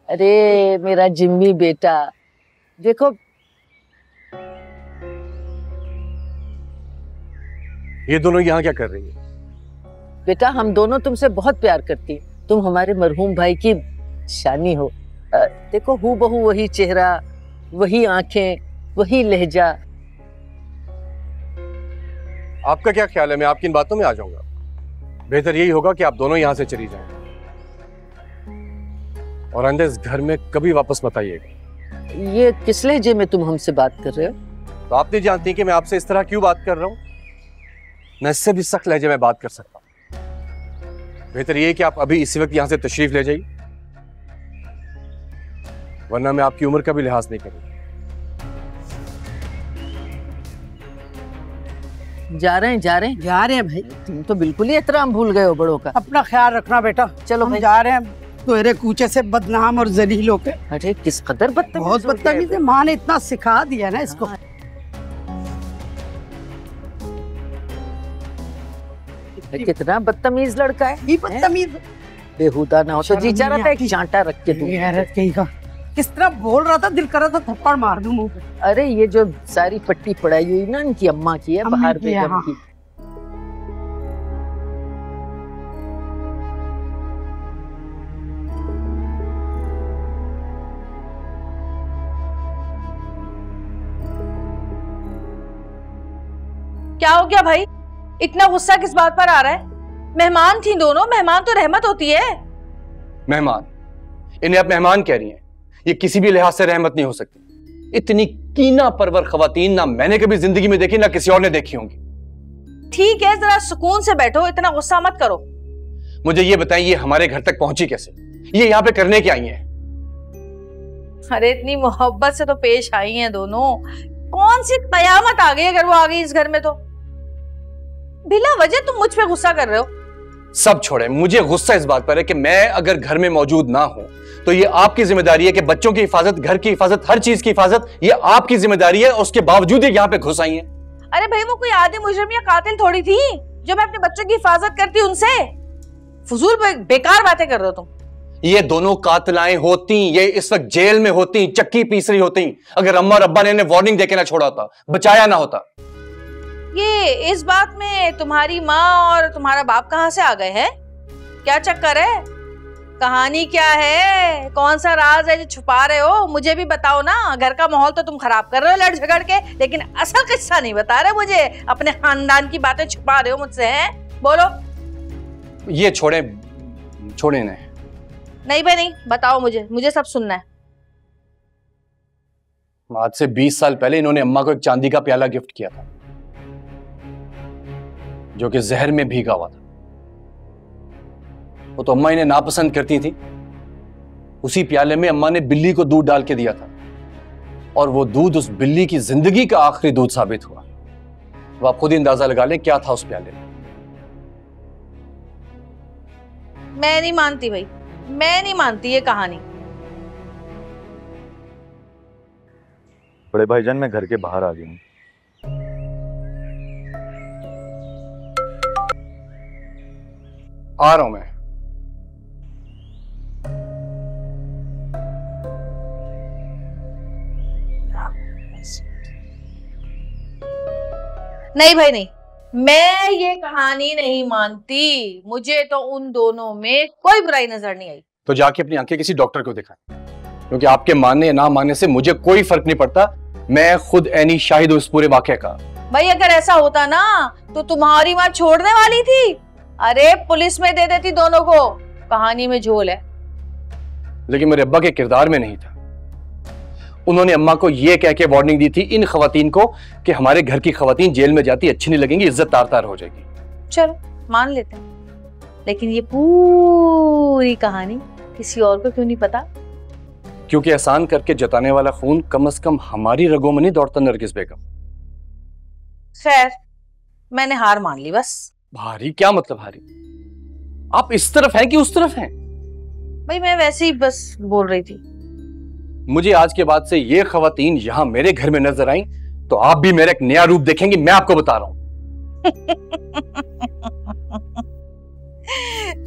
अरे मेरा जिम्मी बेटा, देखो ये दोनों यहाँ क्या कर रही है? बेटा, हम दोनों तुमसे बहुत प्यार करती हैं। तुम हमारे मरहूम भाई की शानी हो। देखो हूबहू वही चेहरा, वही आंखें, वही लहजा। आपका क्या ख्याल है? मैं आपकी इन बातों में आ जाऊंगा। बेहतर यही होगा कि आप दोनों यहाँ से चली जाएं और आइंदा इस घर में कभी वापस मत आइएगा। ये किस लहजे में तुम हमसे बात कर रहे हो? तो आप नहीं जानती कि मैं आपसे इस तरह क्यों बात कर रहा हूँ? मैं इससे भी सख्त लहजे में बात कर सकता हूँ। बेहतर ये है कि आप अभी इसी वक्त यहाँ से तशरीफ ले जाइए, वरना मैं आपकी उम्र का भी लिहाज नहीं करूँगा। जा रहे हैं भाई। तुम तो बिल्कुल ही एहतराम भूल गए हो बड़ों का। अपना ख्याल रखना बेटा। चलो हम जा रहे हैं तेरे कूचे से बदनाम और जलील होके। अरे किस कदर बदतमीज, बहुत बदतमीज है। माँ ने इतना सिखा दिया ना इसको। कितना बदतमीज लड़का है। ही बदतमीज, बेहुदा ना हो तो जी चाह रहा था एक चांटा रख के दूं। गैरत कहीं का। किस तरह बोल रहा था, दिल कर रहा था थप्पड़ मार दूं मुंह पे। अरे ये जो सारी पट्टी पड़ाई हुई ना इनकी अम्मा की है, बाहर बेगम की। क्या हो गया भाई, इतना गुस्सा किस बात पर आ रहा है? मेहमान थी दोनों, मेहमान तो रहमत होती है। मेहमान? इन्हें आप मेहमान कह रही हैं? ये किसी भी लिहाज से रहमत नहीं हो सकती। इतनी कीना परवर खवातीन ना मैंने कभी जिंदगी में देखी, ना किसी और ने देखी होंगी। ठीक है, जरा सुकून से बैठो, इतना गुस्सा मत करो। मुझे ये बताइए, ये हमारे घर तक पहुंची कैसे? ये यहाँ पे करने क्या आई हैं? अरे इतनी मोहब्बत से तो पेश आई हैं दोनों। कौन सी कयामत आ गई अगर वो आ गई इस घर में तो। बिला वजह तुम मुझ पे गुस्सा कर रहे हो। सब छोड़े, मुझे गुस्सा इस बात पर है कि मैं अगर घर में मौजूद ना हूं तो ये आपकी जिम्मेदारी है कि बच्चों की हिफाजत, घर की हिफाजत, हर चीज की हिफाजत ये आपकी जिम्मेदारी है। उसके बावजूद ये यहाँ पे घुस आई हैं। अरे भाई वो कोई आदि मुजरिम या कातिल थोड़ी थी जो मैं अपने बच्चों की हिफाजत करती उनसे। फजूल बेकार बातें कर रहे हो तुम। ये दोनों कातिलाएं होती, ये इस वक्त जेल में होती, चक्की पीस रही होती, अगर अम्मा और अब्बा ने इन्हें वार्निंग देके ना छोड़ा होता, बचाया ना होता। ये इस बात में तुम्हारी माँ और तुम्हारा बाप कहाँ से आ गए हैं? क्या चक्कर है? कहानी क्या है? कौन सा राज है जो छुपा रहे हो? मुझे भी बताओ ना। घर का माहौल तो तुम खराब कर रहे हो लड़ झगड़ के, लेकिन असल किस्सा नहीं बता रहे मुझे। अपने खानदान की बातें छुपा रहे हो मुझसे, हैं? बोलो। ये छोड़े इन्हें। नहीं भाई नहीं, बताओ मुझे सब सुनना है। आज से 20 साल पहले इन्होंने अम्मा को एक चांदी का प्याला गिफ्ट किया था जो कि जहर में भीगा हुआ था। वो तो अम्मा इन्हें नापसंद करती थी। उसी प्याले में अम्मा ने बिल्ली को दूध डाल के दिया था और वो दूध उस बिल्ली की जिंदगी का आखिरी दूध साबित हुआ। वो आप खुद ही अंदाजा लगा लें क्या था उस प्याले में। मैं नहीं मानती भाई, मैं नहीं मानती ये कहानी। बड़े भाईजान मैं घर के बाहर आ गया हूँ। आ रहा हूं मैं। नहीं भाई नहीं, मैं ये कहानी नहीं मानती। मुझे तो उन दोनों में कोई बुराई नजर नहीं आई। तो जाके अपनी आंखें किसी डॉक्टर को दिखाएं, क्योंकि आपके मानने या ना मानने से मुझे कोई फर्क नहीं पड़ता। मैं खुद ऐनी शाहिद हूं इस पूरे वाकये का। भाई अगर ऐसा होता ना तो तुम्हारी माँ छोड़ने वाली थी? अरे पुलिस में दे देती दोनों को। कहानी में झोल है। लेकिन मेरे अब्बा के किरदार में नहीं था। उन्होंने अम्मा को यह कह के वार्निंग दी थी इन खवातीन को कि हमारे घर की खवातीन जेल में जाती अच्छी नहीं लगेंगी, इज्जत तार तार हो जाएगी। चलो मान लेते हैं, लेकिन ये पूरी कहानी किसी और को क्यों नहीं पता? क्योंकि एहसान करके जताने वाला खून कम से कम हमारी रगों में नहीं दौड़ता नरगिस बेगम। खैर मैंने हार मान ली बस। भारी? क्या मतलब हारी? आप इस तरफ हैं कि उस तरफ हैं? भाई मैं वैसे ही बस बोल रही थी। मुझे आज के बाद से ये खवातीन यहां मेरे घर में नजर आई तो आप भी मेरा एक नया रूप देखेंगी, मैं आपको बता रहा हूं।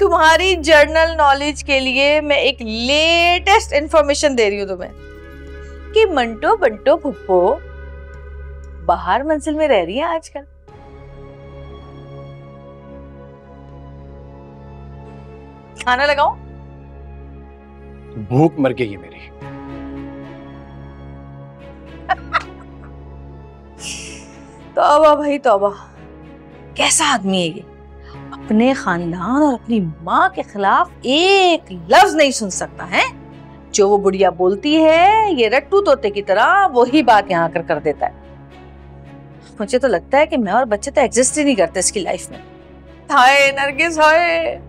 तुम्हारी जर्नल नॉलेज के लिए मैं एक लेटेस्ट इंफॉर्मेशन दे रही हूँ तुम्हें कि मंटो बंटो फुप्पो बाहर मंजिल में रह रही है आजकल। खाना लगाओ? भूख मर गई है मेरी। तौबा भाई तौबा, कैसा आदमी है ये, अपने खानदान और अपनी माँ के खिलाफ एक लफ्ज नहीं सुन सकता है। जो वो बुढ़िया बोलती है ये रट्टू तोते की तरह वही बात यहाँ आकर कर देता है। मुझे तो लगता है कि मैं और बच्चे तो एग्जिस्ट ही नहीं करते इसकी लाइफ में। हाय नरगिस हाय,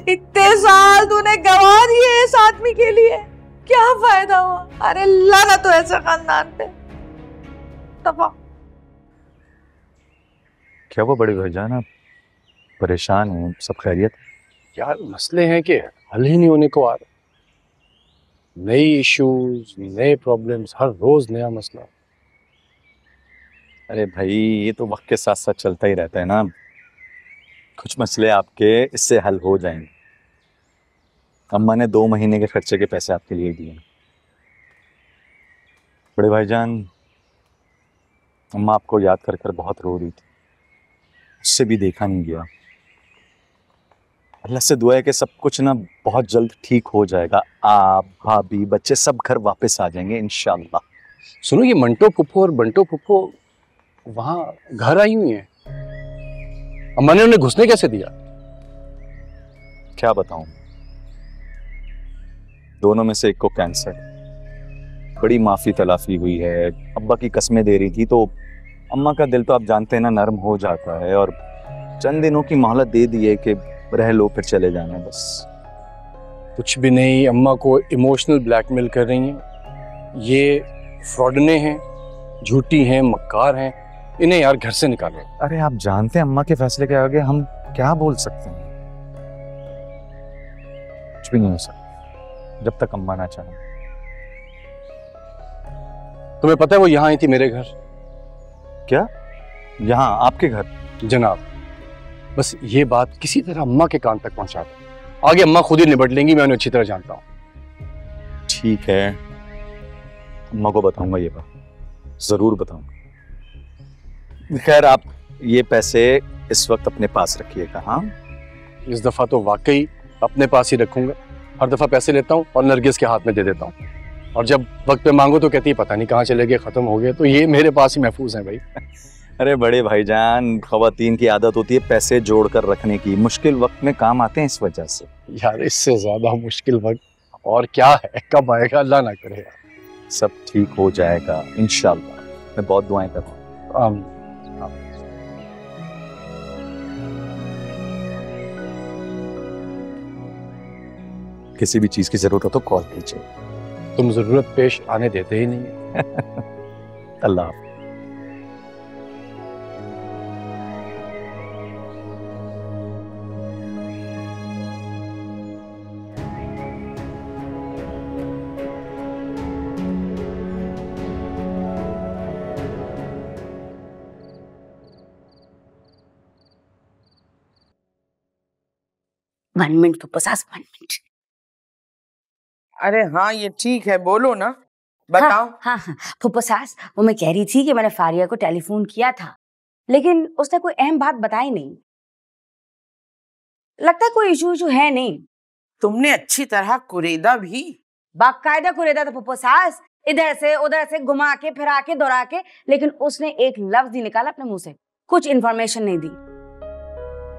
इतने साल तूने गवा दिए इस आदमी के लिए, क्या फायदा हुआ? अरे लगा तो ऐसा खानदान पे तफा। क्या वो बड़े भाईजान आप परेशान हैं? सब खैरियत? यार मसले हैं कि हल ही नहीं होने को आ रहे, नई इश्यूज, नए प्रॉब्लम्स, हर रोज नया मसला। अरे भाई ये तो वक्त के साथ साथ चलता ही रहता है ना। कुछ मसले आपके इससे हल हो जाएंगे। अम्मा ने 2 महीने के खर्चे के पैसे आपके लिए दिए। बड़े भाईजान, अम्मा आपको याद कर कर बहुत रो रही थी, उससे भी देखा नहीं गया। अल्लाह से दुआ है कि सब कुछ ना बहुत जल्द ठीक हो जाएगा। आप, भाभी, बच्चे सब घर वापस आ जाएंगे इंशाल्लाह। सुनो, ये मंटो पुप्पो और बंटो पुप्पो वहां घर आई हुई हैं। अम्मा ने उन्हें घुसने कैसे दिया? क्या बताऊं, दोनों में से एक को कैंसर, बड़ी माफी तलाफी हुई है। अब्बा की कस्में दे रही थी तो अम्मा का दिल तो आप जानते हैं ना नरम हो जाता है, और चंद दिनों की मोहलत दे दी है कि रह लो फिर चले जाना बस। कुछ भी नहीं, अम्मा को इमोशनल ब्लैकमेल कर रही हैं। ये फ्रॉडने हैं, झूठी हैं, मक्कार हैं, इन्हें यार घर से निकालो। अरे आप जानते हैं अम्मा के फैसले के आगे हम क्या बोल सकते हैं? कुछ भी नहीं हो सकता जब तक अम्मा ना चाहे। तुम्हें पता है वो यहाँ आई थी मेरे घर। क्या? यहाँ आपके घर? जनाब, बस ये बात किसी तरह अम्मा के कान तक पहुंचा दो, आगे अम्मा खुद ही निपट लेंगी, मैं उन्हें अच्छी तरह जानता हूँ। ठीक है, अम्मा को बताऊंगा, ये बात जरूर बताऊंगा। खैर आप ये पैसे इस वक्त अपने पास रखिएगा। हाँ, इस दफा तो वाकई अपने पास ही रखूंगा। हर दफा पैसे लेता हूँ और नरगिस के हाथ में दे देता हूँ, और जब वक्त पे मांगो तो कहती है पता नहीं कहाँ चले गए, खत्म हो गए। तो ये मेरे पास ही महफूज हैं भाई। अरे बड़े भाईजान, खवातीन की आदत होती है पैसे जोड़ कर रखने की, मुश्किल वक्त में काम आते हैं इस वजह से। यार इससे ज्यादा मुश्किल वक्त और क्या है, कब आएगा अल्लाह ना करे यार। सब ठीक हो जाएगा इंशाल्लाह, मैं बहुत दुआएं कर रहा हूँ। किसी भी चीज की जरूरत हो तो कॉल कीजिए। तुम जरूरत पेश आने देते ही नहीं। अल्लाह हाफ़िज़। वन मिनट तो 50 1 मिनट। अरे हाँ ये ठीक है, बोलो ना, बताओ। हाँ, फुप्पो सास, वो मैं कह रही थी कि मैंने फारिया को टेलीफोन किया था, लेकिन उसने कोई अहम बात बताई नहीं। लगता है कोई इशू है नहीं। तुमने अच्छी तरह कुरेदा भी? बाकायदा कुरेदा था फुप्पो सास, इधर से उधर से घुमा के फिरा के दौड़ा के, लेकिन उसने एक लफ्ज नहीं निकाला अपने मुंह से, कुछ इन्फॉर्मेशन नहीं दी।